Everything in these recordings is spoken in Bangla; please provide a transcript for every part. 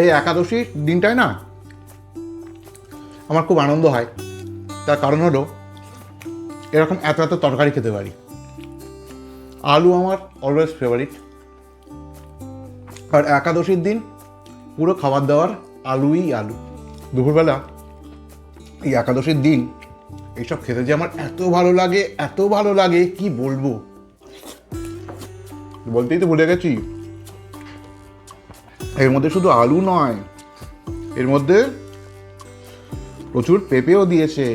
এই একাদশীর দিনটায় না আমার খুব আনন্দ হয়। তার কারণ হলো এরকম এত এত তরকারি খেতে পারি। আলু আমার অলওয়েজ ফেভারিট, আর একাদশীর দিন পুরো খাবার দাবার আলুই আলু। দুপুরবেলা এই একাদশীর দিন এইসব খেতে যে আমার এত ভালো লাগে, এত ভালো লাগে কি বলবো। বলতেই তো ভুলে গেছি, এর মধ্যে শুধু আলু নয়, এর মধ্যে প্রচুর পেঁপেও দিয়েছে।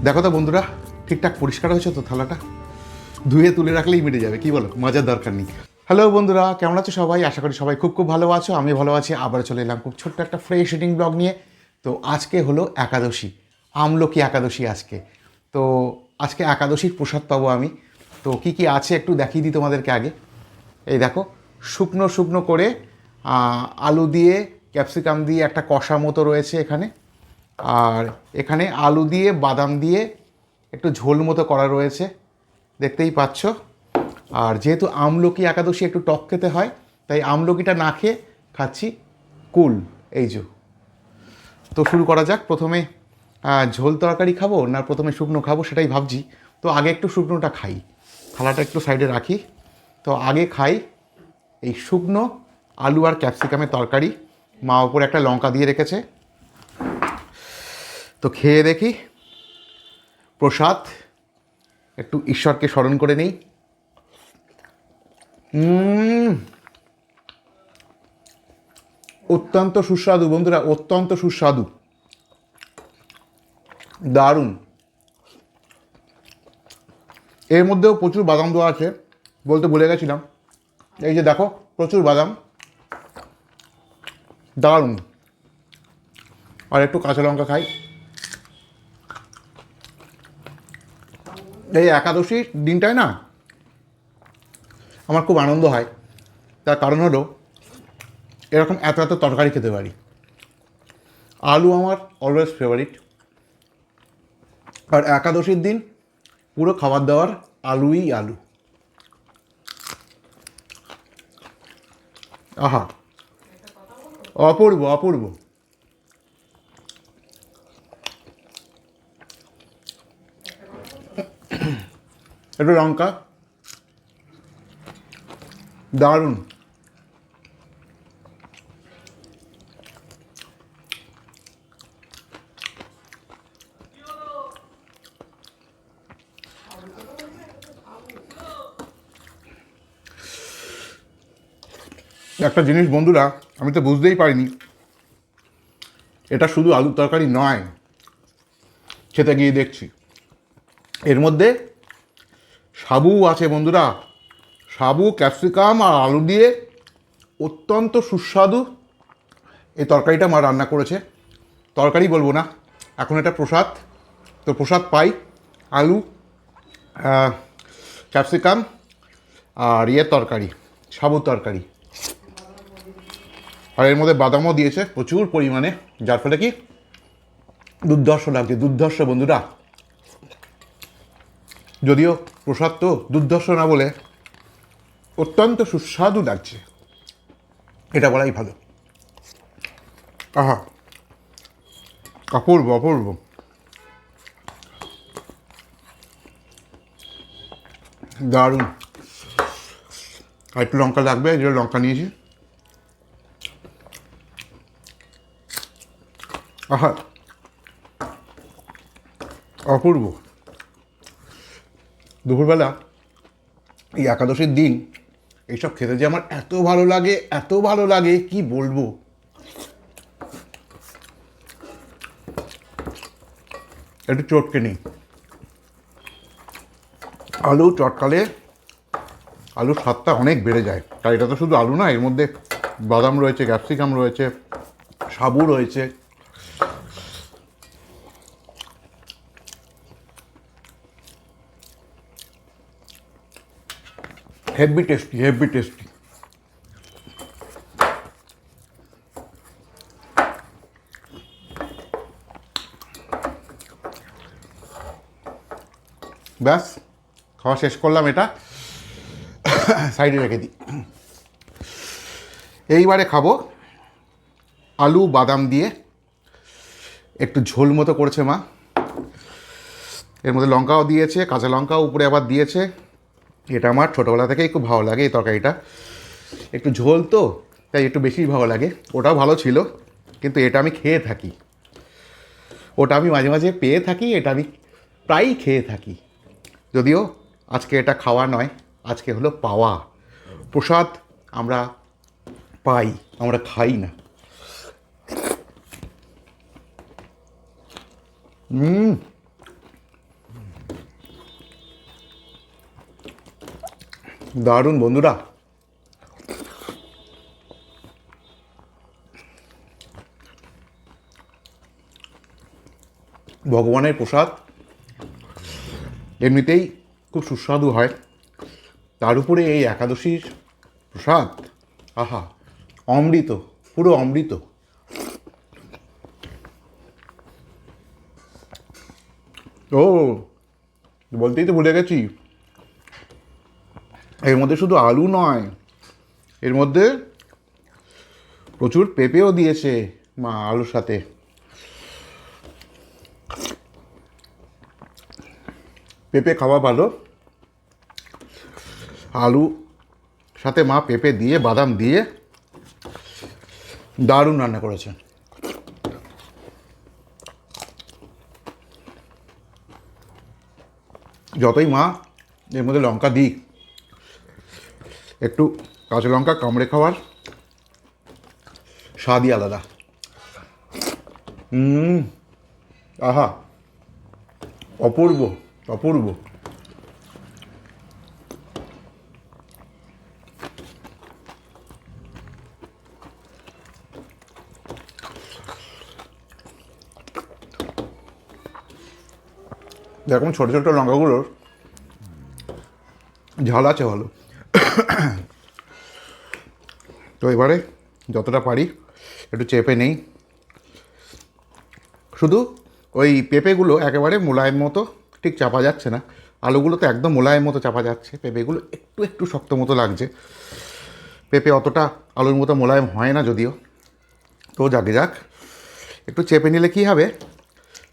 দেখো তো বন্ধুরা, ঠিকঠাক পরিষ্কার হয়েছে তো থালাটা? ধুয়ে তুলে রাখলেই মিটে যাবে, কি বলো? মজার দরকার নেই। হ্যালো বন্ধুরা, কেমন আছো সবাই? আশা করি সবাই খুব খুব ভালো আছো। আমি ভালো আছি। আবার চলে এলাম খুব ছোট্ট একটা ফ্রেশ ইটিং ব্লগ নিয়ে। তো আজকে হলো একাদশী, আমলকি একাদশী আজকে। তো আজকে একাদশীর প্রসাদ পাবো আমি। তো কি কি আছে একটু দেখিয়ে দিই তোমাদেরকে আগে। এই দেখো, শুকনো শুকনো করে আলু দিয়ে ক্যাপসিকাম দিয়ে একটা কষা মতো রয়েছে এখানে। আর এখানে আলু দিয়ে বাদাম দিয়ে একটু ঝোল মতো করা রয়েছে, দেখতেই পাচ্ছ। আর যেহেতু আমলকি একাদশী একটু টক খেতে হয়, তাই আমলকিটা না খেয়ে খাচ্ছি কুল। এই যে, তো শুরু করা যাক। প্রথমে ঝোল তরকারি খাবো না প্রথমে শুকনো খাবো সেটাই ভাবছি। তো আগে একটু শুকনোটা খাই, থালাটা একটু সাইডে রাখি। তো আগে খাই এই শুকনো আলু আর ক্যাপসিকামের তরকারি। মা ওপরে একটা লঙ্কা দিয়ে রেখেছে, তো খেয়ে দেখি। প্রসাদ, একটু ঈশ্বরকে স্মরণ করে নেই। অত্যন্ত সুস্বাদু বন্ধুরা, অত্যন্ত সুস্বাদু, দারুণ। এর মধ্যেও প্রচুর বাদাম দেওয়া আছে, বলতে ভুলে গেছিলাম। এই যে দেখো, প্রচুর বাদাম, দারুণ। আর একটু কাঁচা লঙ্কা খাই। এই একাদশীর দিনটায় না আমার খুব আনন্দ হয়। তার কারণ হলো এরকম এত এত তরকারি খেতে পারি। আলু আমার অলওয়েজ ফেভারিট, আর একাদশীর দিন পুরো খাবার দাবার আলুই আলু। আহা, অপূর্ব অপূর্ব। একটু লঙ্কা, দারুণ। একটা জিনিস বন্ধুরা, আমি তো বুঝতেই পারিনি এটা শুধু আলুর তরকারি নয়। খেতে গিয়ে দেখছি এর মধ্যে সাবু আছে বন্ধুরা। সাবু, ক্যাপসিকাম আর আলু দিয়ে অত্যন্ত সুস্বাদু এই তরকারিটা মা রান্না করেছে। তরকারি বলবো না, এখন এটা প্রসাদ। তো প্রসাদ পাই আলু, ক্যাপসিকাম আর তরকারি, সাবুর তরকারি। আর এর মধ্যে বাদামও দিয়েছে প্রচুর পরিমাণে, যার ফলে কি দুর্ধর্ষ লাগছে, দুর্ধর্ষ বন্ধুরা। যদিও প্রসাদ তো দুর্ধর্ষ না বলে অত্যন্ত সুস্বাদু লাগছে, এটা বলাই ভালো। আহা, অপূর্ব অপূর্ব, দারুণ। আর একটু লঙ্কা লাগবে, এই যে লঙ্কা নিয়েছি। আহা, অপূর্ব। দুপুরবেলা এই একাদশীর দিন এইসব খেতে যে আমার এত ভালো লাগে, এত ভালো লাগে কি বলবো। একটু চটকে নিই। আলু চটকালে আলুর স্বাদটা অনেক বেড়ে যায়। তাই এটা তো শুধু আলু না, এর মধ্যে বাদাম রয়েছে, ক্যাপসিকাম রয়েছে, সাবু রয়েছে। Heavy tasty, heavy tasty. ব্যাস, খাওয়া শেষ করলাম, এটা সাইডে রেখে দিই। এইবারে খাবো আলু বাদাম দিয়ে, একটু ঝোল মতো করেছে মা। এর মধ্যে লঙ্কাও দিয়েছে, কাঁচা লঙ্কাও উপরে আবার দিয়েছে। এটা আমার ছোটোবেলা থেকেই খুব ভালো লাগে এই তরকারিটা। একটু ঝোল তো, তাই একটু বেশি ভালো লাগে। ওটাও ভালো ছিল, কিন্তু এটা আমি খেয়ে থাকি। ওটা আমি মাঝে মাঝে পেয়ে থাকি, এটা আমি প্রায়ই খেয়ে থাকি। যদিও আজকে এটা খাওয়া নয়, আজকে হলো পাওয়া। প্রসাদ আমরা পাই, আমরা খাই না। দারুণ বন্ধুরা। ভগবানের প্রসাদ এমনিতেই খুব সুস্বাদু হয়, তার উপরে এই একাদশীর প্রসাদ, আহা, অমৃত, পুরো অমৃত। ও, বলতেই তো ভুলে গেছি, এর মধ্যে শুধু আলু নয়, এর মধ্যে প্রচুর পেঁপেও দিয়েছে মা আলুর সাথে। পেঁপে খাওয়া ভালো, আলু সাথে মা পেঁপে দিয়ে বাদাম দিয়ে দারুণ রান্না করেছে। যতই মা এর মধ্যে লঙ্কা দিক, একটু কাঁচা লঙ্কা কামড়ে খাওয়ার স্বাদই আলাদা। আহা, অপূর্ব অপূর্ব। যেরকম ছোটো ছোটো লঙ্কাগুলোর ঝাল আছে ভালো। তো এবারে যতটা পারি একটু চেপে নেই। শুধু ওই পেঁপেগুলো একেবারে মোলায়েম মতো ঠিক চাপা যাচ্ছে না, আলুগুলো তো একদম মোলায়েম মতো চাপা যাচ্ছে, পেঁপেগুলো একটু একটু শক্ত মতো লাগছে। পেঁপে অতটা আলুর মতো মোলায়েম হয় না যদিও, তো যাকে যাক, একটু চেপে নিলে কী হবে,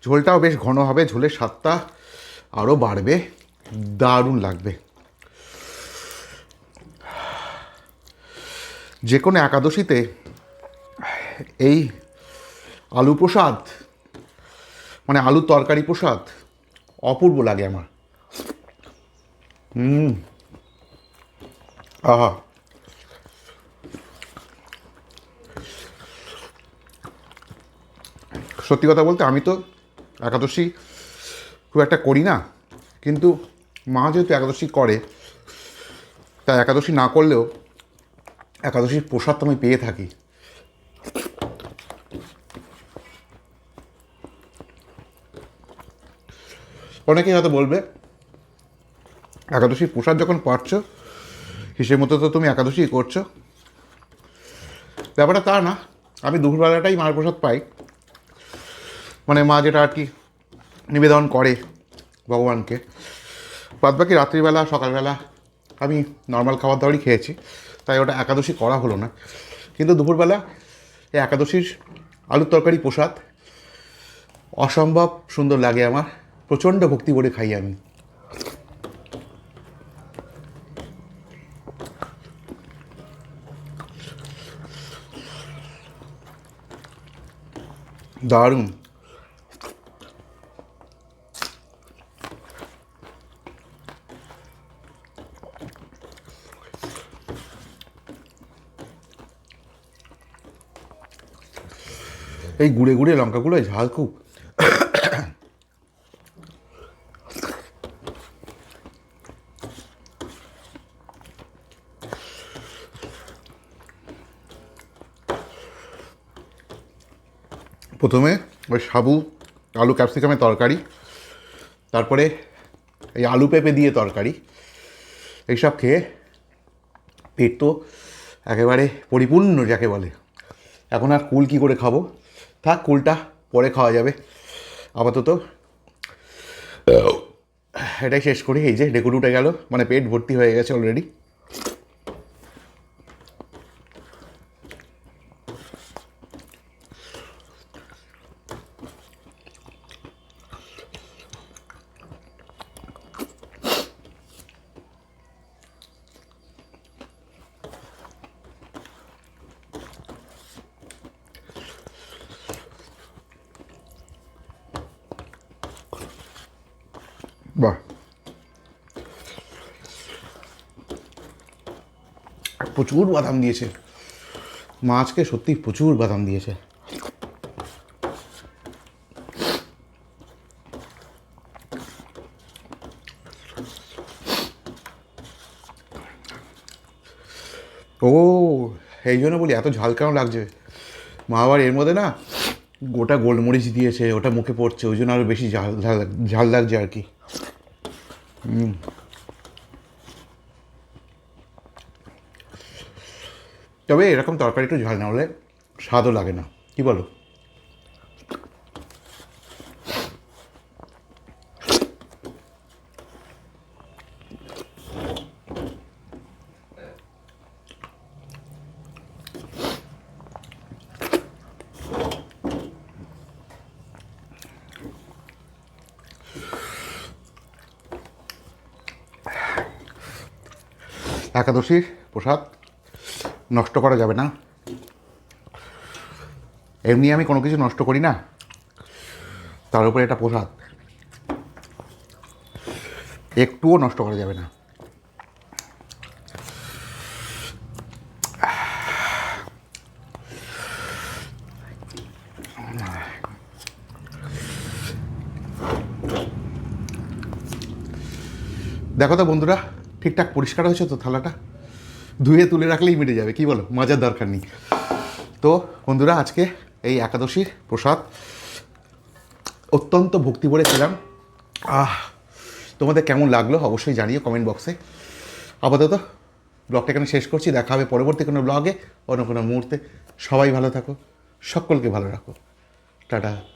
ঝোলটাও বেশ ঘন হবে, ঝোলের স্বাদটা আরও বাড়বে, দারুণ লাগবে। যে কোনো একাদশীতে এই আলু প্রসাদ, মানে আলু তরকারি প্রসাদ অপূর্ব লাগে আমার। আহা, সত্যি কথা বলতে আমি তো একাদশী খুব একটা করি না, কিন্তু মা যেহেতু একাদশী করে, তা একাদশী না করলেও একাদশীর প্রসাদ তো আমি পেয়ে থাকি। অনেকেই হয়তো বলবে, একাদশীর প্রসাদ যখন পাচ্ছ হিসেব মতো তো তুমি একাদশী করছো। ব্যাপারটা তা না, আমি দুপুরবেলাটাই মার প্রসাদ পাই, মানে মা যেটা আর কি নিবেদন করে ভগবানকে। বাদ বাকি রাত্রিবেলা সকালবেলা আমি নর্মাল খাবার দাবারই খেয়েছি, তাই ওটা একাদশী করা হলো না। কিন্তু দুপুরবেলা এই একাদশীর আলুর তরকারি প্রসাদ অসম্ভব সুন্দর লাগে আমার, প্রচণ্ড ভক্তি করে খাই আমি। দারুণ। এই গুঁড়ে গুঁড়ে লঙ্কাগুলো ঝাল খুব। প্রথমে ওই সাবু আলু ক্যাপসিকামের তরকারি, তারপরে এই আলু পেঁপে দিয়ে তরকারি, এইসব খেয়ে পেট তো একেবারে পরিপূর্ণ যাকে বলে। এখন আর কুল কী করে খাবো, থাক, কুলটা পরে খাওয়া যাবে। আপাতত এটাই শেষ করি। এই যে ডেকুর উঠে গেল, মানে পেট ভর্তি হয়ে গেছে অলরেডি। বাহ, প্রচুর বাদাম দিয়েছে মাছকে, সত্যি প্রচুর বাদাম দিয়েছে। ও, এই জন্য বলি এত ঝাল কেন লাগছে। মা আবার এর মধ্যে না গোটা গোলমরিচ দিয়েছে, ওটা মুখে পড়ছে, ওই জন্য আরও বেশি ঝাল ঝাল ঝাল লাগছে আর কি। তবে এরকম তরকারি একটু ঝাল না হলে স্বাদও লাগে না, কি বলো? একাদশীর প্রসাদ নষ্ট করা যাবে না। এমনি আমি কোনো কিছু নষ্ট করি না, তার উপরে এটা প্রসাদ, একটুও নষ্ট করা যাবে না। দেখো তো বন্ধুরা, ঠিকঠাক পরিষ্কার হয়েছে তো থালাটা? ধুয়ে তুলে রাখলেই মিটে যাবে, কি বলো? মাজার দরকার নেই। তো বন্ধুরা, আজকে এই একাদশীর প্রসাদ অত্যন্ত ভক্তি ভরে ছিলাম। তোমাদের কেমন লাগলো অবশ্যই জানিও কমেন্ট বক্সে। আপাতত ব্লগটা এখানে শেষ করছি, দেখা হবে পরবর্তী কোনো ব্লগে, অন্য কোনো মুহূর্তে। সবাই ভালো থাকো, সকলকে ভালো রাখো। টাটা।